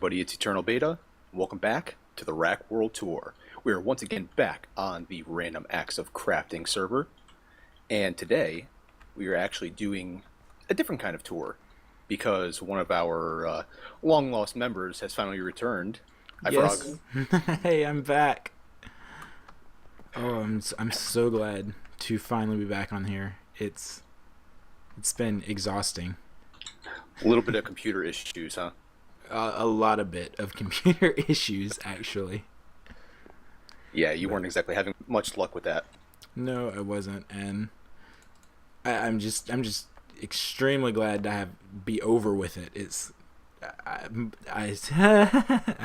everybody, it's EternalBeta. Welcome back to the Rack World Tour. We are once again back on the Random Acts of Crafting server, and today we are actually doing a different kind of tour because one of our long-lost members has finally returned. Hi, Yes. Frog. Hey, I'm back. Oh, I'm so glad to finally be back on here. It's been exhausting. A little bit of computer issues, huh? A lot of bit of computer issues, actually. Yeah, you weren't exactly having much luck with that. No, I wasn't, and I'm just extremely glad to be over with it. I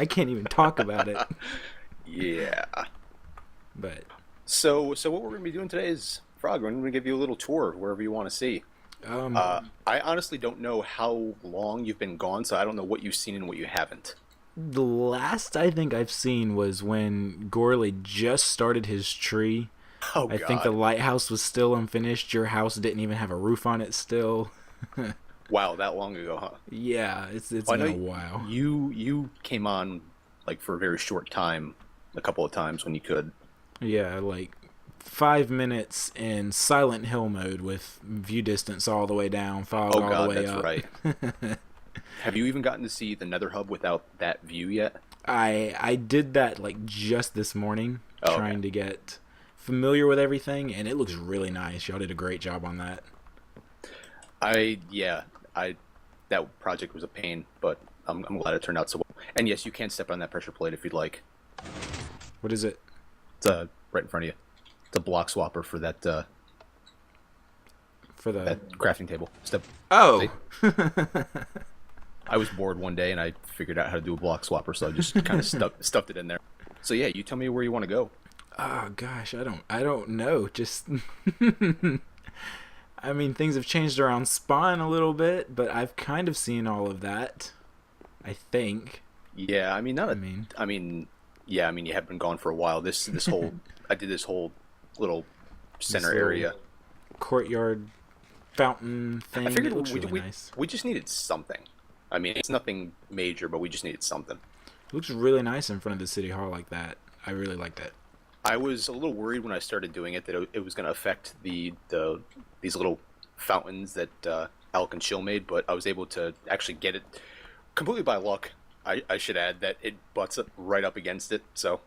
can't even talk about it. Yeah. But So what we're going to be doing today is, Frog, we're going to give you a little tour wherever you want to see. I honestly don't know how long you've been gone, so I don't know what you've seen and what you haven't. the last I think I've seen was when Gorley just started his tree. Oh, I God. think the lighthouse was still unfinished. Your house didn't even have a roof on it still. Wow, that long ago, huh? Yeah, it's I been know a while. You came on like for a very short time, a couple of times when you could. Yeah, like 5 minutes in Silent Hill mode with view distance all the way down, fog Oh all God, the way that's up. right. Have you even gotten to see the Nether Hub without that view yet? I did that like just this morning, Oh, okay. trying to get familiar with everything, and it looks really nice. Y'all did a great job on that. That project was a pain, but I'm glad it turned out so well. And yes, you can step on that pressure plate if you'd like. What is it? It's right in front of you. It's a block swapper for that For the that crafting table. Step. Oh. See? I was bored one day and I figured out how to do a block swapper, so I just kind of stuffed it in there. So yeah, you tell me where you want to go. Oh gosh, I don't know. Just I mean, things have changed around spawn a little bit, but I've kind of seen all of that. I think. Yeah, I mean, Yeah, you have been gone for a while. This whole I did this whole little center little area. courtyard fountain thing. I figured it looks really nice. we just needed something. I mean, it's nothing major, but we just needed something. It looks really nice in front of the city hall like that. I really like that. I was a little worried when I started doing it that it was going to affect these little fountains that Alec and Chill made, but I was able to actually get it completely by luck. I should add that it butts up right up against it, so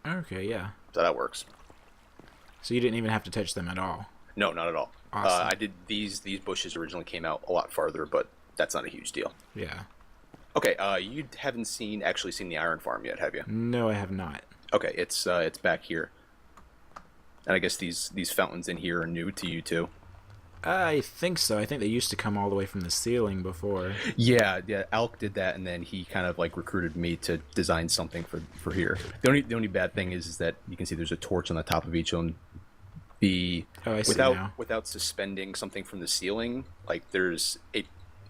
Okay, yeah. that works. So you didn't even have to touch them at all. No, not at all. Awesome. I did these bushes originally came out a lot farther, but that's not a huge deal. Yeah. Okay, you haven't actually seen the iron farm yet, have you? No, I have not. Okay, it's back here. And I guess these fountains in here are new to you too. I think so. I think they used to come all the way from the ceiling before. Yeah, Alk did that, and then he kind of like recruited me to design something for here. The only bad thing is that you can see there's a torch on the top of each one. I see now. Without suspending something from the ceiling, like it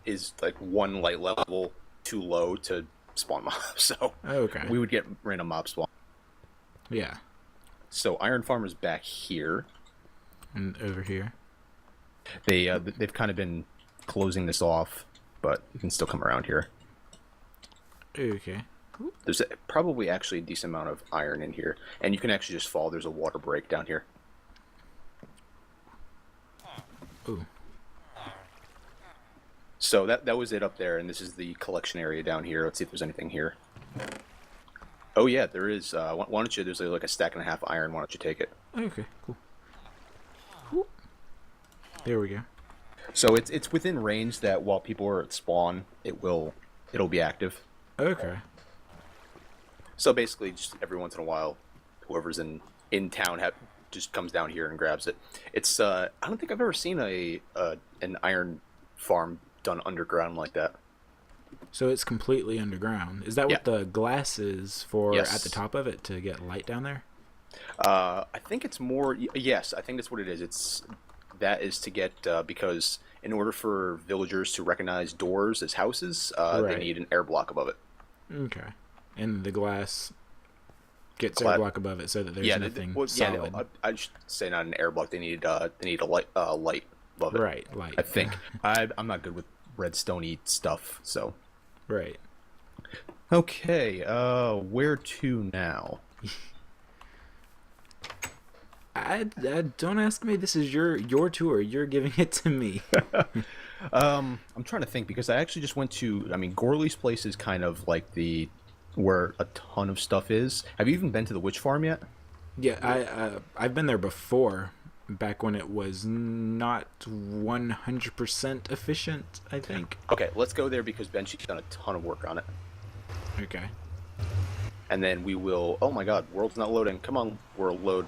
is like one light level too low to spawn mobs, so Okay. we would get random mob spawn. Yeah. So Iron Farmer's back here. And over here. They've kind of been closing this off, but you can still come around here. Okay. There's probably actually a decent amount of iron in here, and you can actually just fall. There's a water break down here. Ooh. So that was it up there, and this is the collection area down here. Let's see if there's anything here. Oh yeah, there is. Why don't you? There's like a stack and a half iron. Why don't you take it? Okay, cool. There we go. So it's within range that while people are at spawn, it'll be active. Okay. So basically, just every once in a while, whoever's in town just comes down here and grabs it. It's I don't think I've ever seen an iron farm done underground like that. So it's completely underground. Is that what the glass is for Yes. at the top of it to get light down there? I think it's more. Yes, I think that's what it is. That is to get because in order for villagers to recognize doors as houses, they need an air block above it. Okay. And the glass gets air block above it so that there's nothing solid. I should say not an air block. They need a light above it. Right, light. I think I'm not good with redstone-y stuff, so Right. Okay, where to now? I don't ask me. This is your tour. You're giving it to me. I'm trying to think because I actually just went to. I mean, Gorley's place is kind of like the where a ton of stuff is. Have you even been to the witch farm yet? Yeah, I've been there before, back when it was not 100% efficient, I think. Okay, let's go there because Benchy's done a ton of work on it, Okay. and then we will. Oh my God, world's not loading. Come on, world load.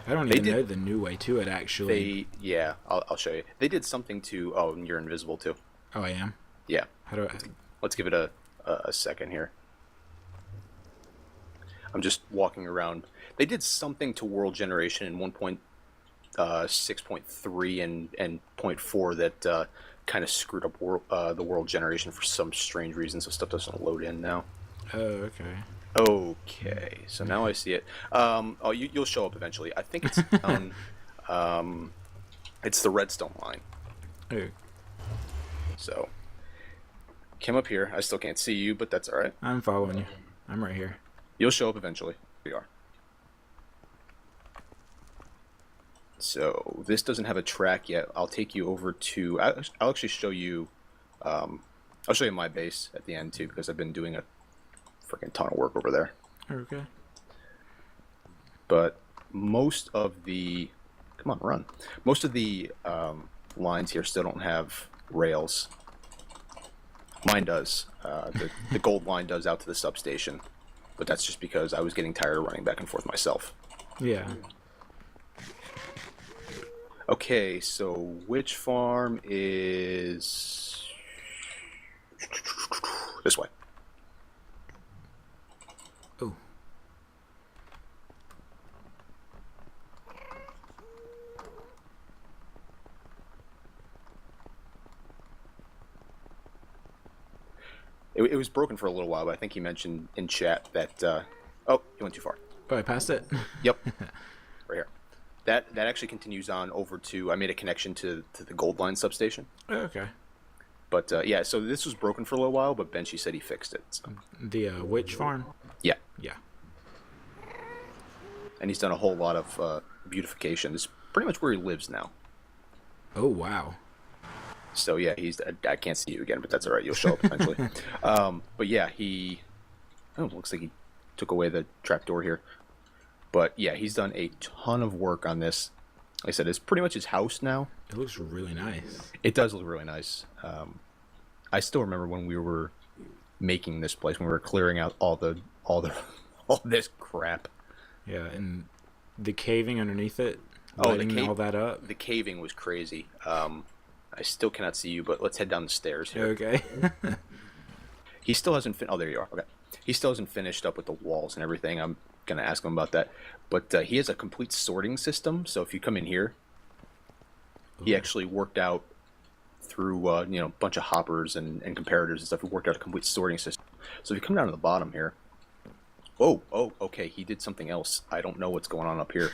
I don't They even know did. the new way to it, actually. Yeah, I'll show you. They did something to. Oh, and you're invisible too. Oh, I am? Yeah, How do I... let's give it a second here. I'm just walking around. They did something to world generation in 1.6.3 and point 4 that kind of screwed up the world generation for some strange reason, so stuff doesn't load in now. Oh, okay. Okay, so now I see it. Oh, you'll show up eventually. I think it's down. It's the redstone line. Oh, So, came up here. I still can't see you, but that's all right. I'm following you. I'm right here. You'll show up eventually. We are. So this doesn't have a track yet. I'll take you over to. I'll actually show you. I'll show you my base at the end too because I've been doing a freaking ton of work over there. Okay. But most of the, come on, run. Most of the lines here still don't have rails. Mine does. The gold line does out to the substation, but that's just because I was getting tired of running back and forth myself. Yeah. Okay, so which farm is this way? Oh. It was broken for a little while, but I think he mentioned in chat that. Oh, you went too far. Oh, I passed it? Yep, right here. That actually continues on over to. I made a connection to the gold line substation. Oh, okay. But yeah, so this was broken for a little while, but Benchy said he fixed it. So. The witch farm? Yeah, Yeah. and he's done a whole lot of beautification. This is pretty much where he lives now. Oh, wow. So yeah, I can't see you again, but that's all right. You'll show up eventually. But yeah, he. Oh, looks like he took away the trapdoor here. But yeah, he's done a ton of work on this. Like I said, it's pretty much his house now. It looks really nice. It does look really nice. I still remember when we were making this place, when we were clearing out all this crap. Yeah, and the caving underneath it, Oh, lighting all that up. The caving was crazy. I still cannot see you, but let's head down the stairs here. Okay. He still hasn't oh, there you are. Okay. He still hasn't finished up with the walls and everything. I'm gonna ask him about that. But he has a complete sorting system. So if you come in here, he actually worked out through a bunch of hoppers and comparators and stuff. He worked out a complete sorting system. So if you come down to the bottom here, oh, okay, he did something else. I don't know what's going on up here.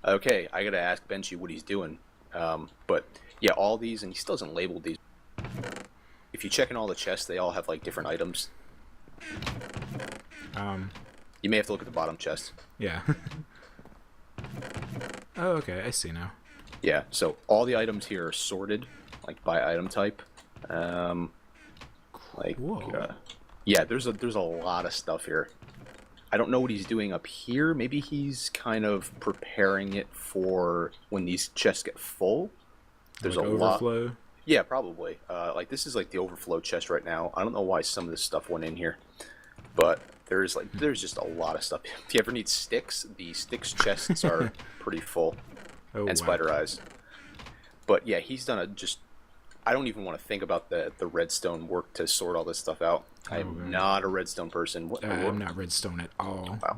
Okay, I gotta ask Benchy what he's doing. But yeah, all these, and he still hasn't labeled these. If you check in all the chests, they all have like different items. You may have to look at the bottom chest. Yeah. Oh, okay, I see now. Yeah, so all the items here are sorted, like by item type. Yeah, there's a lot of stuff here. I don't know what he's doing up here. Maybe he's kind of preparing it for when these chests get full. There's like a overflow? lot. Yeah, probably. Like this is like the overflow chest right now. I don't know why some of this stuff went in here, but there's just a lot of stuff. If you ever need sticks, the sticks chests are pretty full, Oh, and wow. spider eyes. But yeah, he's done a just. I don't even want to think about the redstone work to sort all this stuff out. I'm not a redstone person. I'm not redstone at all. Wow.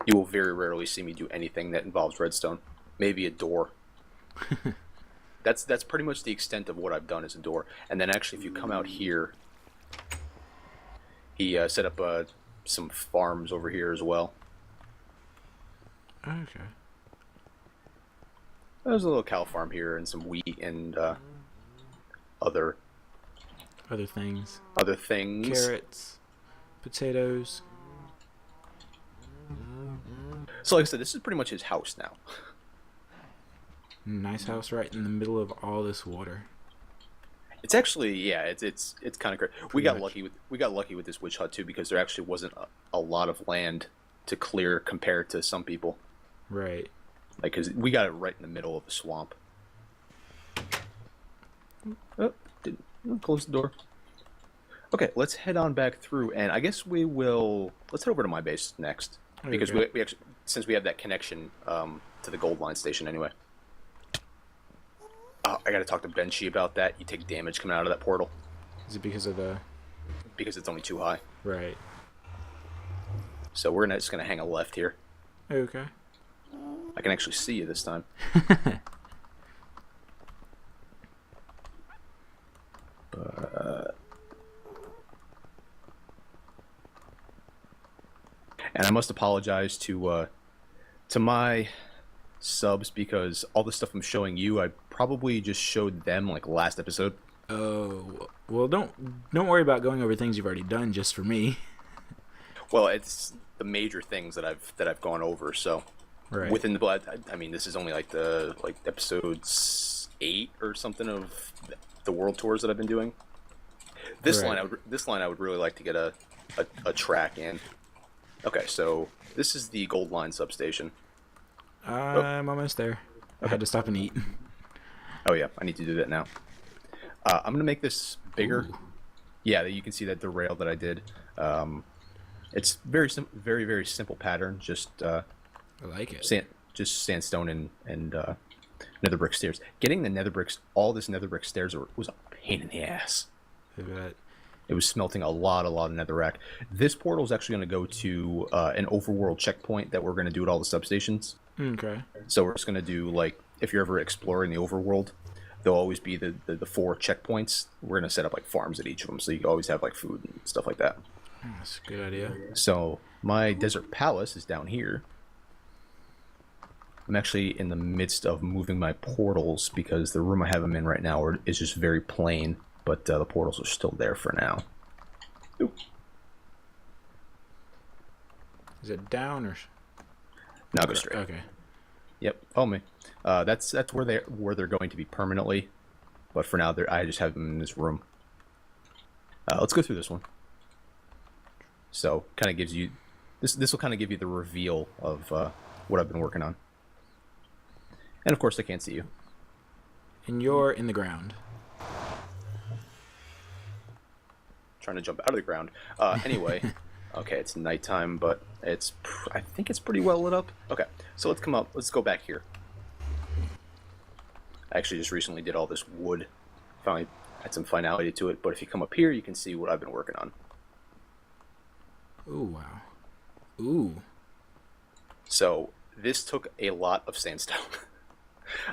You will very rarely see me do anything that involves redstone. Maybe a door. That's pretty much the extent of what I've done as a door. And then actually, if you come out here, he set up some farms over here as well. Okay. There's a little cow farm here and some wheat and other Other things. other things. Carrots, potatoes. So, like I said, this is pretty much his house now. Nice house right in the middle of all this water. It's actually, yeah, it's kind of great. Pretty much. We got lucky with this witch hut too because there actually wasn't a lot of land to clear compared to some people. Right. Like, cause we got it right in the middle of a swamp. Oh, didn't close the door. Okay, let's head on back through, and I guess let's head over to my base next because Okay. we actually, since we have that connection to the gold line station anyway. I got to talk to Benshi about that. You take damage coming out of that portal Is it because of the... because it's only too high. Right. So we're just gonna hang a left here. Okay. I can actually see you this time. And I must apologize to my subs because all the stuff I'm showing you, I probably just showed them like last episode. Oh, well, don't worry about going over things you've already done just for me. Well, it's the major things that I've gone over. So Right. within the blood, I mean, this is only like the episode 8 or something of the world tours that I've been doing. This Right. line I would really like to get a track in. Okay, so this is the gold line substation. I'm almost there. I had to stop and eat. Oh yeah, I need to do that now. I'm gonna make this bigger. Ooh. Yeah, you can see that the rail that I did. It's very very simple pattern. Just I like it. sandstone and nether brick stairs. Getting the nether bricks, all this nether brick stairs was a pain in the ass. Look at that. It was smelting a lot of netherrack. This portal is actually going to go to an overworld checkpoint that we're going to do at all the substations. Okay. So we're just going to do, like, if you're ever exploring the overworld, there'll always be the 4 checkpoints. We're going to set up like farms at each of them, so you always have like food and stuff like that. That's a good idea. So my desert palace is down here. I'm actually in the midst of moving my portals because the room I have them in right now is just very plain, but the portals are still there for now. Ooh. Is it down or... Now go straight. Okay. Yep. Oh me. That's where they're going to be permanently, but for now I just have them in this room. Let's go through this one. So kind of gives you this will kind of give you the reveal of what I've been working on. And of course I can't see you. And you're in the ground. Trying to jump out of the ground. Anyway, okay, it's nighttime, but I think it's pretty well lit up. Okay, so let's come up. Let's go back here. I actually just recently did all this wood. Finally had some finality to it. But if you come up here, you can see what I've been working on. Ooh, wow. Ooh. So this took a lot of sandstone.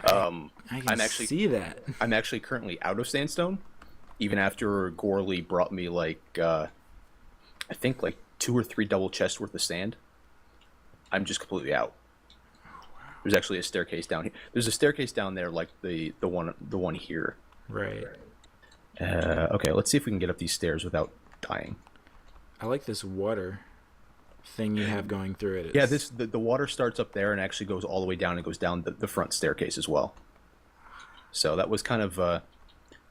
I can see that. I'm actually currently out of sandstone. Even after Gorley brought me like I think like 2 or 3 double chests worth of sand, I'm just completely out. There's actually a staircase down here. There's a staircase down there, like the one here. Right. Okay, let's see if we can get up these stairs without dying. I like this water thing you have going through it. Yeah, the water starts up there and actually goes all the way down and goes down the front staircase as well. So that was kind of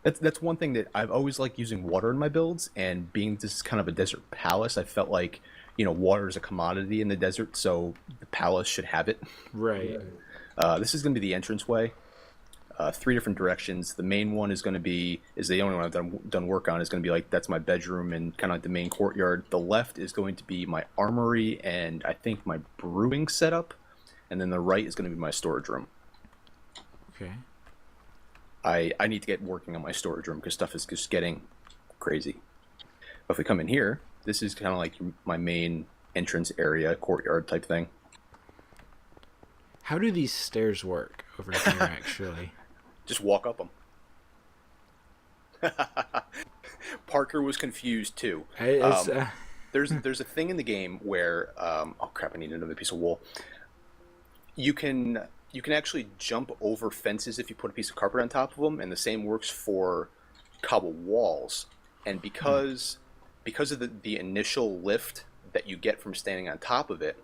that's one thing that I've always liked using water in my builds, and being this kind of a desert palace, I felt like, you know, water is a commodity in the desert, so the palace should have it. Right. This is going to be the entranceway. 3 different directions. The main one is the only one I've done work on. Is going to be like, that's my bedroom and kind of like the main courtyard. The left is going to be my armory and I think my brewing setup, and then the right is going to be my storage room. Okay. I need to get working on my storage room because stuff is just getting crazy. But if we come in here, this is kind of like my main entrance area, courtyard type thing. How do these stairs work over here, actually? Just walk up them. Parker was confused too. There's a thing in the game where oh crap, I need another piece of wool. You can you can actually jump over fences if you put a piece of carpet on top of them, and the same works for cobble walls. And because of the initial lift that you get from standing on top of it,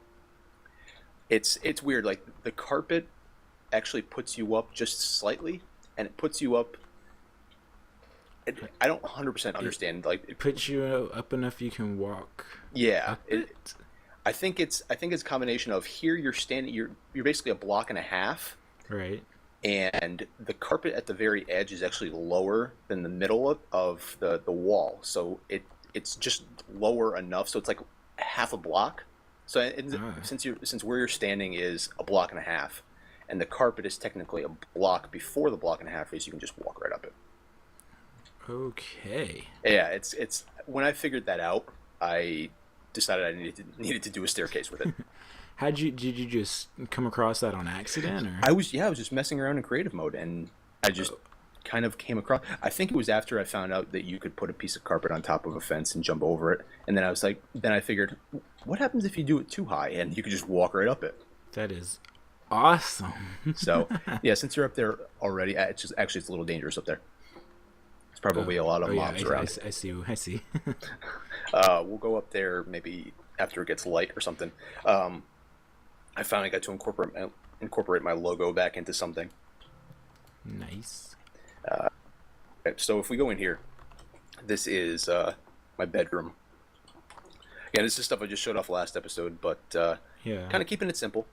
it's weird. Like the carpet actually puts you up just slightly, and it puts you up. I don't 100% understand. Like It puts you up enough you can walk yeah, up it. I think it's a combination of here you're basically a block and a half, Right. and the carpet at the very edge is actually lower than the middle of the wall, so it's just lower enough, so it's like half a block. So since where you're standing is a block and a half, and the carpet is technically a block before the block and a half is, you can just walk right up it. Okay. Yeah, it's when I figured that out, I decided I needed to do a staircase with it. Did you just come across that on accident, or? I was just messing around in creative mode, and I just kind of came across. I think it was after I found out that you could put a piece of carpet on top of a fence and jump over it, and then I was like, then I figured, what happens if you do it too high and you could just walk right up it? That is awesome. So yeah, since you're up there already, it's a little dangerous up there. There's probably a lot of mobs around. I see. We'll go up there maybe after it gets light or something. I finally got to incorporate my logo back into something. Nice. So if we go in here, this is my bedroom. Again, this is stuff I just showed off last episode, but Yeah. kind of keeping it simple.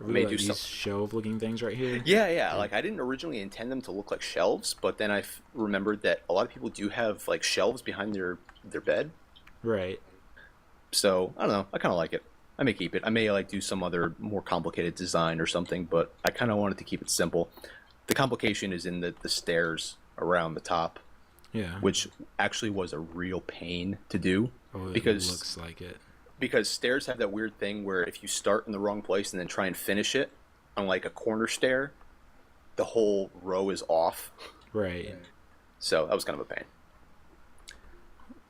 Really like these shelf-looking things right here. Yeah. Like I didn't originally intend them to look like shelves, but then I remembered that a lot of people do have like shelves behind their bed. Right. So I don't know. I kind of like it. I may keep it. I may like do some other more complicated design or something, but I kind of wanted to keep it simple. The complication is in the stairs around the top, Yeah. which actually was a real pain to do. Oh, it because looks like it. because stairs have that weird thing where if you start in the wrong place and then try and finish it on like a corner stair, the whole row is off. Right. So that was kind of a pain.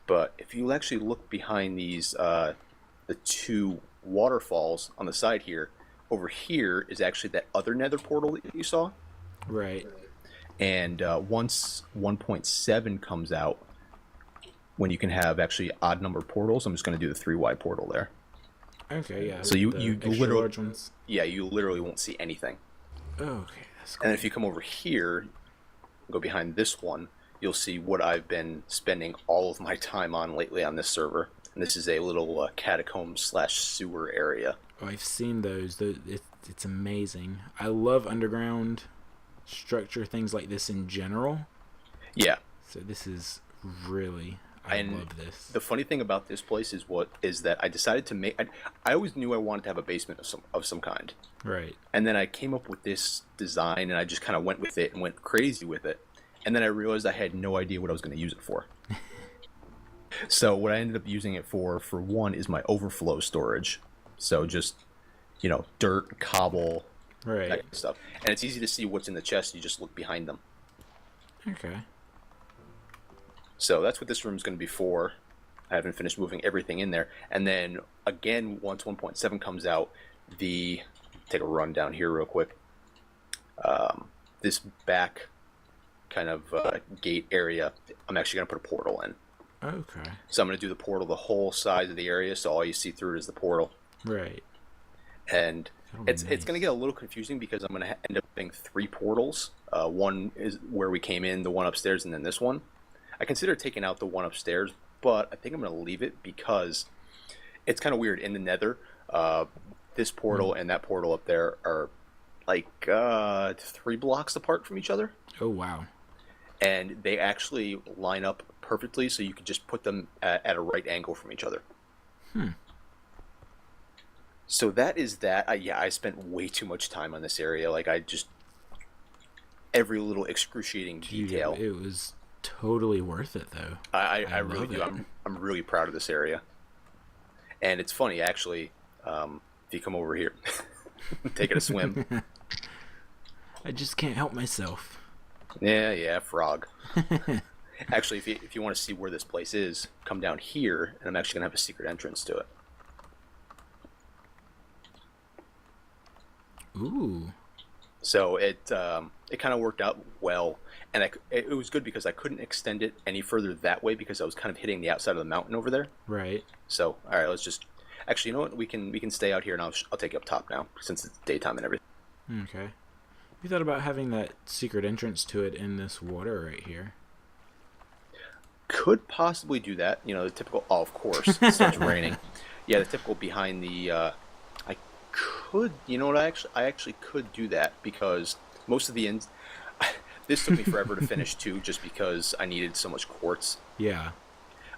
But if you actually look behind these, the two waterfalls on the side here, over here is actually that other nether portal that you saw. Right. And once 1.7 comes out, when you can have actually odd number portals, I'm just going to do the 3 wide portal there. Okay, yeah. So you extra literally, large ones. yeah, you literally won't see anything. Okay, that's cool. And then if you come over here, go behind this one, you'll see what I've been spending all of my time on lately on this server. And this is a little catacomb/sewer area. Oh, I've seen those. It's amazing. I love underground structure, things like this in general. Yeah. So this is really... I love this. The funny thing about this place is that I decided to make... I always knew I wanted to have a basement of some kind. Right. And then I came up with this design, and I just kind of went with it and went crazy with it. And then I realized I had no idea what I was going to use it for. So what I ended up using it for one, is my overflow storage. So just, dirt, cobble, Right. that kind of stuff. And it's easy to see what's in the chest. You just look behind them. Okay. So that's what this room is going to be for. I haven't finished moving everything in there. And then, again, once 1.7 comes out, take a run down here real quick. This back kind of gate area, I'm actually going to put a portal in. Okay. So I'm going to do the portal the whole size of the area, so all you see through it is the portal. Right. And it's nice. going to get a little confusing because I'm going to end up having 3 portals. One is where we came in, the one upstairs, and then this one. I consider taking out the one upstairs, but I think I'm going to leave it because it's kind of weird. In the nether, this portal and that portal up there are like 3 blocks apart from each other. Oh, wow. And they actually line up perfectly, so you can just put them at a right angle from each other. So that is that. I spent way too much time on this area. Like, every little excruciating detail. It was totally worth it, though. I really do. I'm really proud of this area. And it's funny, actually, if you come over here, take it a swim. I just can't help myself. Yeah, frog. Actually, if you want to see where this place is, come down here, and I'm actually going to have a secret entrance to it. Ooh. So it kind of worked out well, and it was good because I couldn't extend it any further that way because I was kind of hitting the outside of the mountain over there. Right. So all right, let's just actually, you know what? We can stay out here, and I'll take you up top now since it's daytime and everything. Okay. You thought about having that secret entrance to it in this water right here? Could possibly do that. You know, the typical. Oh, of course, it starts raining. Yeah, the typical behind the. I could. You know what? I actually could do that because most of the ends. This took me forever to finish too, just because I needed so much quartz. Yeah.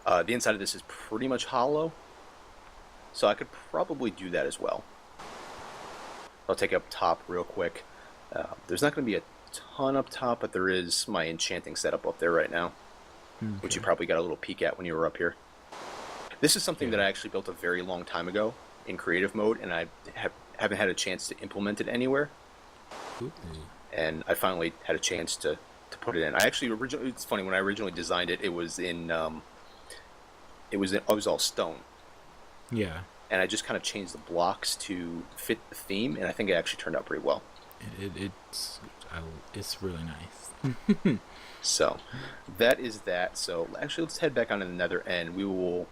The inside of this is pretty much hollow, so I could probably do that as well. I'll take it up top real quick. There's not going to be a ton up top, but there is my enchanting setup up there right now, which you probably got a little peek at when you were up here. This is something that I actually built a very long time ago in creative mode, and I haven't had a chance to implement it anywhere. Ooh. And I finally had a chance to put it in. I actually originally, it's funny, when I originally designed it, it was all stone, Yeah. and I just kind of changed the blocks to fit the theme, and I think it actually turned out pretty well. It's really nice. So that is that. So actually, let's head back onto the nether, and we will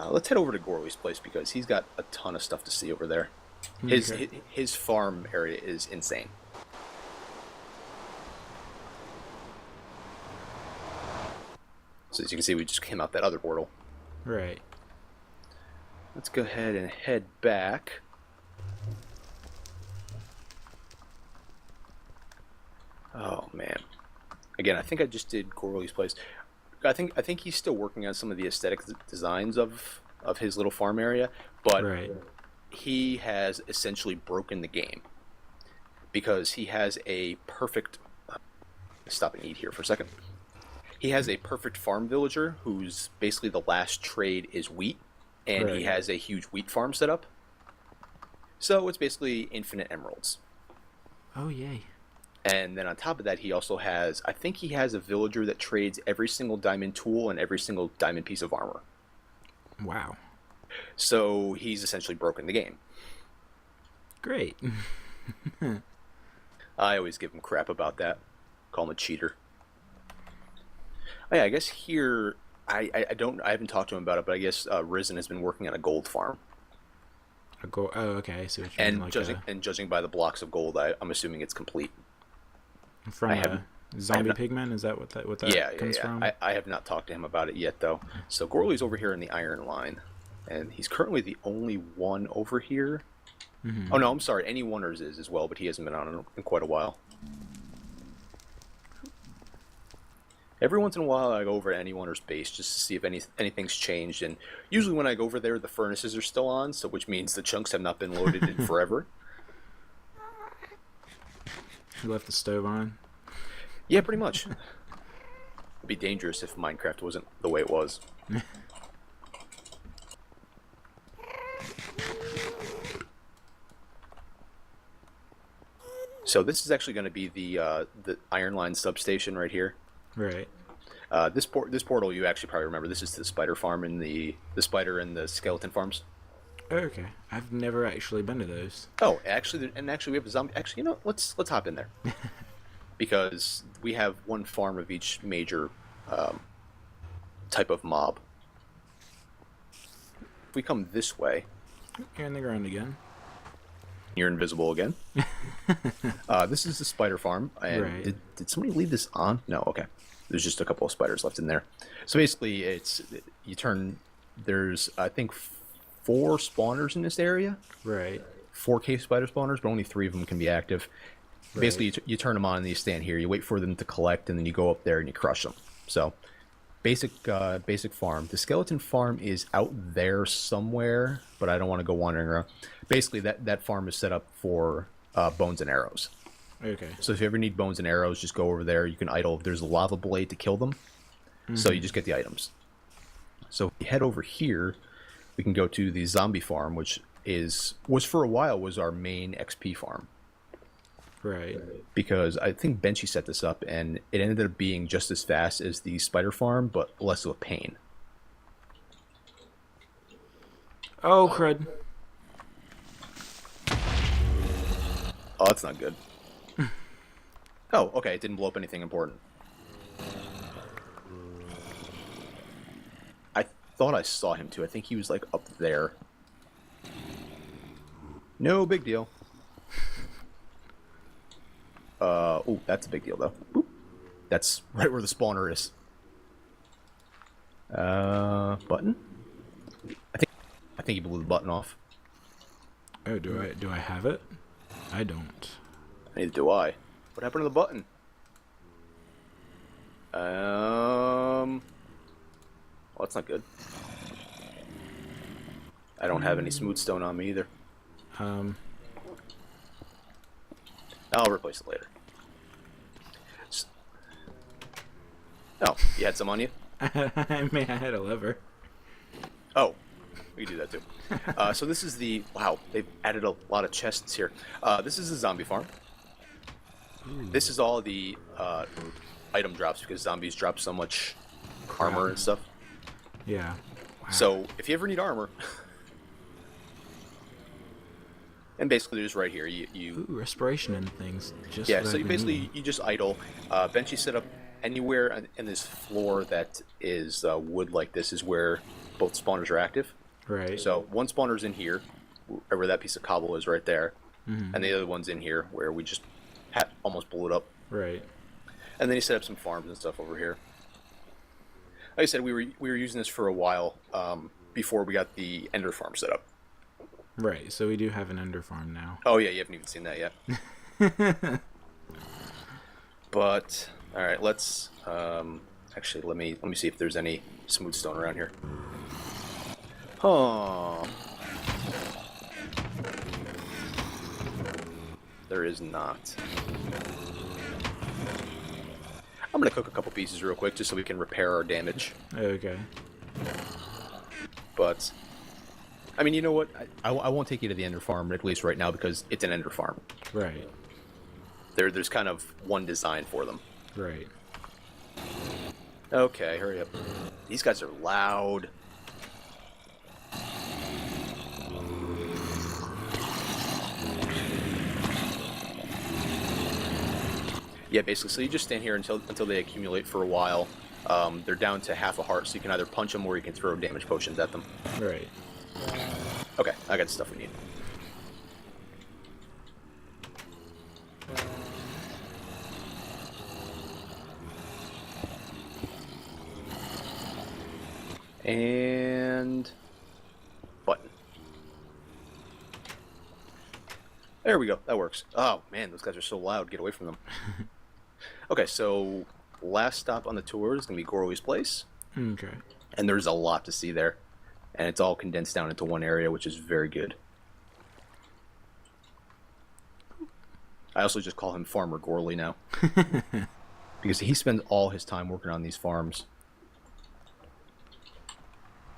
let's head over to Gorley's place because he's got a ton of stuff to see over there. His farm area is insane. So as you can see, we just came out that other portal. Right. Let's go ahead and head back. Oh man! Again, I think I just did Gorley's place. I think he's still working on some of the aesthetic designs of his little farm area, but Right. he has essentially broken the game because he has a perfect. Stop and eat here for a second. He has a perfect farm villager who's basically the last trade is wheat, and Right. he has a huge wheat farm set up. So it's basically infinite emeralds. Oh, yay. And then on top of that, he also has, I think he has a villager that trades every single diamond tool and every single diamond piece of armor. Wow. So he's essentially broken the game. Great. I always give him crap about that. Call him a cheater. Oh, yeah, I guess here, I haven't talked to him about it, but I guess Risen has been working on a gold farm. Oh, okay. I see what you mean. And judging by the blocks of gold, I'm assuming it's complete. From I haven't- zombie not- pigmen? Is that what that comes Yeah. from? I have not talked to him about it yet, though. So Gorley's over here in the iron line, and he's currently the only one over here. Mm-hmm. Oh no, I'm sorry. Any Oneers is as well, but he hasn't been on in quite a while. Every once in a while, I go over to Any Oneer's base just to see if anything's changed, and usually when I go over there, the furnaces are still on, so which means the chunks have not been loaded in forever. You left the stove on? Yeah, pretty much. It'd be dangerous if Minecraft wasn't the way it was. So this is actually going to be the Iron Line substation right here. Right. This portal you actually probably remember. This is the spider farm and the spider and the skeleton farms. Okay. I've never actually been to those. Oh, actually, we have a zombie. Actually, you know, let's hop in there because we have one farm of each major type of mob. If we come this way, You're in the ground again. you're invisible again. This is the spider farm. And Right. did somebody leave this on? No. Okay. There's just a couple of spiders left in there. So basically, there's I think 4 spawners in this area. Right. 4 cave spider spawners, but only 3 of them can be active. Right. Basically, you turn them on and you stand here. You wait for them to collect, and then you go up there and you crush them. So, basic farm. The skeleton farm is out there somewhere, but I don't want to go wandering around. Basically, that farm is set up for bones and arrows. Okay. So if you ever need bones and arrows, just go over there. You can idle. There's a lava blade to kill them. So you just get the items. So if you head over here, we can go to the zombie farm, which was for a while was our main XP farm. Right. Because I think Benchy set this up, and it ended up being just as fast as the spider farm, but less of a pain. Oh, crud. Oh, that's not good. Oh, okay, it didn't blow up anything important. I thought I saw him too. I think he was like up there. No big deal. Oh, that's a big deal though. Boop. That's right where the spawner is. Button? I think he blew the button off. Oh, do I have it? I don't. Neither do I. What happened to the button? Well, that's not good. I don't have any smooth stone on me either. I'll replace it later. Oh, you had some on you? I mean, I had a lever. Oh, we can do that too. So this is the... Wow, they've added a lot of chests here. This is a zombie farm. This is all the item drops because zombies drop so much armor and stuff. Yeah. Wow. So if you ever need armor... And basically, just right here, you Ooh, respiration and things. Just yeah. what So I've you been basically needing. you just idle. Bench set up anywhere in this floor that is wood like this is where both spawners are active. Right. So one spawner's in here, where that piece of cobble is right there, and the other one's in here where we just almost blew it up. Right. And then you set up some farms and stuff over here. Like I said, we were using this for a while before we got the Ender farm set up. Right. So we do have an ender farm now. Oh yeah, you haven't even seen that yet. But all right, let's actually let me see if there's any smooth stone around here. Huh. There is not. I'm gonna cook a couple pieces real quick just so we can repair our damage. Okay. But I mean, you know what? I won't take you to the Ender farm at least right now because it's an Ender farm. Right. There's kind of one design for them. Right. Okay, hurry up. These guys are loud. Yeah, basically, so you just stand here until they accumulate for a while. They're down to half a heart, so you can either punch them or you can throw damage potions at them. Right. Okay, I got the stuff we need. And button. There we go. That works. Oh man, those guys are so loud. Get away from them. Okay, so last stop on the tour is gonna be Gorley's place, Okay. and there's a lot to see there, and it's all condensed down into one area, which is very good. I also just call him Farmer Gorley now because he spends all his time working on these farms.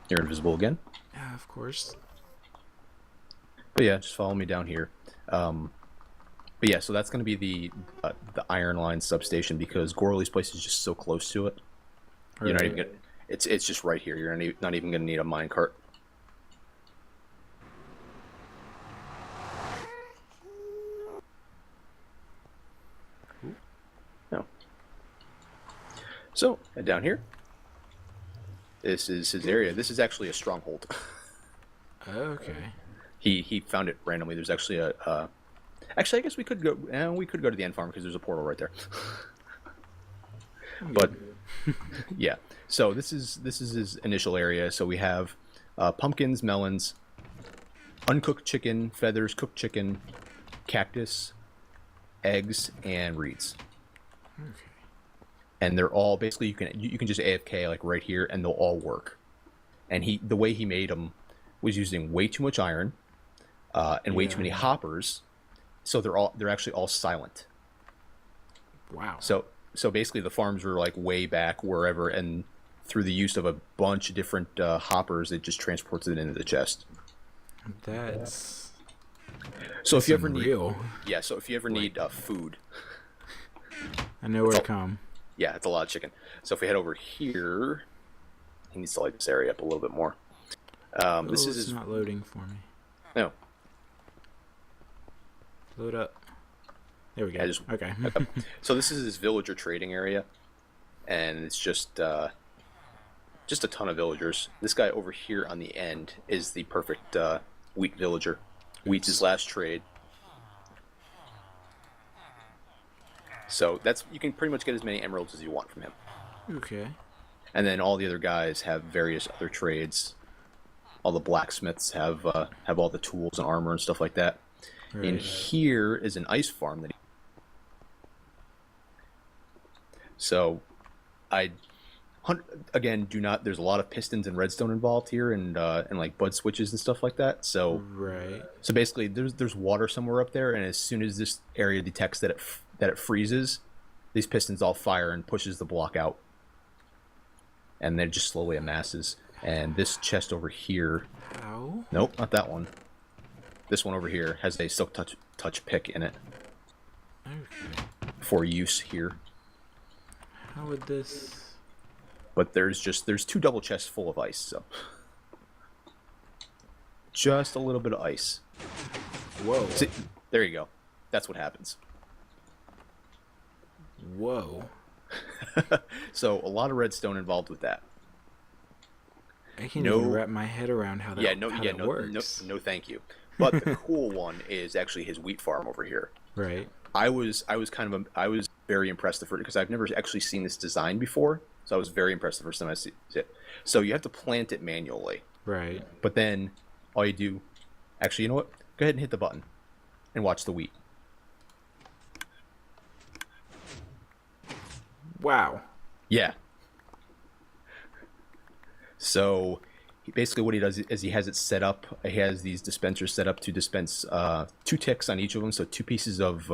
You're invisible again. Yeah, of course. But yeah, just follow me down here. But yeah, so that's going to be the Iron Line substation because Gorley's place is just so close to it. You're not even gonna, it's just right here. You're not even going to need a minecart. No. So head down here. This is his area. This is actually a stronghold. Okay. He found it randomly. There's actually a actually, I guess we could go. We could go to the end farm because there's a portal right there. But yeah, so this is his initial area. So we have pumpkins, melons, uncooked chicken, feathers, cooked chicken, cactus, eggs, and reeds. Okay. And they're all basically you can just AFK like right here, and they'll all work. And the way he made them was using way too much iron and way too many hoppers. So they're actually all silent. Wow. So basically the farms were like way back wherever, and through the use of a bunch of different hoppers, it just transports it into the chest. That's So if you ever unreal. need, so if you ever need food, I know where to come. yeah, it's a lot of chicken. So if we head over here, he needs to light this area up a little bit more. Oh, This is it's his not loading for me. no. Load up. There we go. I just Okay. so this is his villager trading area, and it's just a ton of villagers. This guy over here on the end is the perfect wheat villager. Wheat's his last trade. So that's you can pretty much get as many emeralds as you want from him. Okay. And then all the other guys have various other trades. All the blacksmiths have all the tools and armor and stuff like that. Right. And here is an ice farm that. So, I again do not. There's a lot of pistons and redstone involved here, and like bud switches and stuff like that. So Right. So basically, there's water somewhere up there, and as soon as this area detects that it freezes, these pistons all fire and pushes the block out, and then it just slowly amasses. And this chest over here, Ow. nope, not that one. This one over here has a silk touch pick in it Okay. for use here. How would this? But there's 2 double chests full of ice, so just a little bit of ice. Whoa. See, there you go. That's what happens. Whoa. So a lot of redstone involved with that. I can't even wrap my head around how that, that works. No, thank you. But the cool one is actually his wheat farm over here. Right. I was very impressed because I've never actually seen this design before. So I was very impressed the first time I see it. So you have to plant it manually. Right. But then all you do, actually, you know what? Go ahead and hit the button and watch the wheat. Wow. Yeah. So basically what he does is he has it set up. He has these dispensers set up to dispense 2 ticks on each of them. So 2 pieces of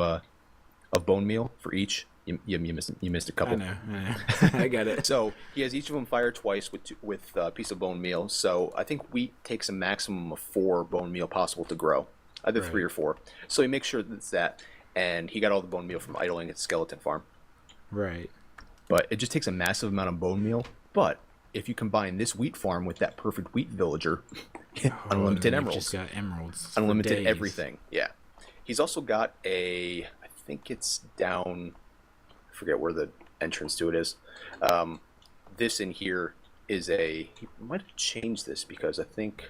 bone meal for each. You missed a couple. I know. I got it. So he has each of them fire twice with a piece of bone meal. So I think wheat takes a maximum of 4 bone meal possible to grow, either 3 or 4. So he makes sure that's that, and he got all the bone meal from idling at Skeleton Farm. Right. But it just takes a massive amount of bone meal. But if you combine this wheat farm with that perfect wheat villager, unlimited emeralds, Just got emeralds. unlimited everything. Yeah. He's also got I think it's down. I forget where the entrance to it is. This in here is he might have changed this because I think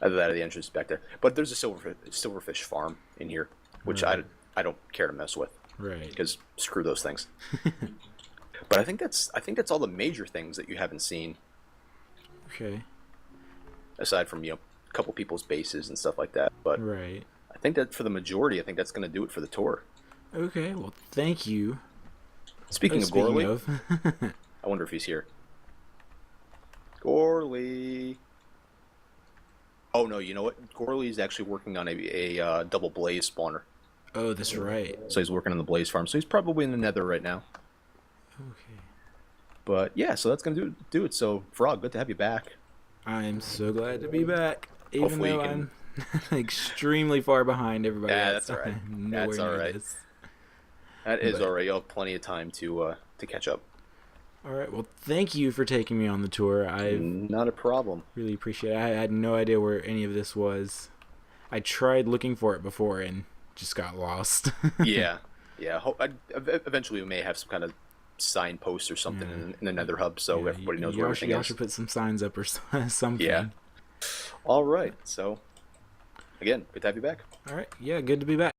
either that or the entrance back there. But there's a silverfish farm in here, which Right. I don't care to mess with. Right. Because screw those things. But I think that's all the major things that you haven't seen, Okay. aside from a couple people's bases and stuff like that. But Right. I think that for the majority, I think that's going to do it for the tour. Okay. Well, thank you. Speaking of Gorley, of. I wonder if he's here. Gorley. Oh no, you know what? Gorley is actually working on a double blaze spawner. Oh, that's right. So he's working on the blaze farm. So he's probably in the nether right now. Okay. But yeah, so that's gonna do it. So Frog, good to have you back. I'm so glad to be back, even Hopefully though you can- I'm extremely far behind everybody Yeah, else. that's all right. I'm That's nowhere all near right. this. That is But- alright. You'll have plenty of time to catch up. All right. Well, thank you for taking me on the tour. I Not a problem. really appreciate it. I had no idea where any of this was. I tried looking for it before and just got lost. Yeah. Eventually, we may have some kind of signpost or something in the Nether Hub, so Yeah, everybody knows where y'all everything y'all is. should put some signs up or something. Yeah. All right. So, again, good to have you back. All right. Yeah, good to be back.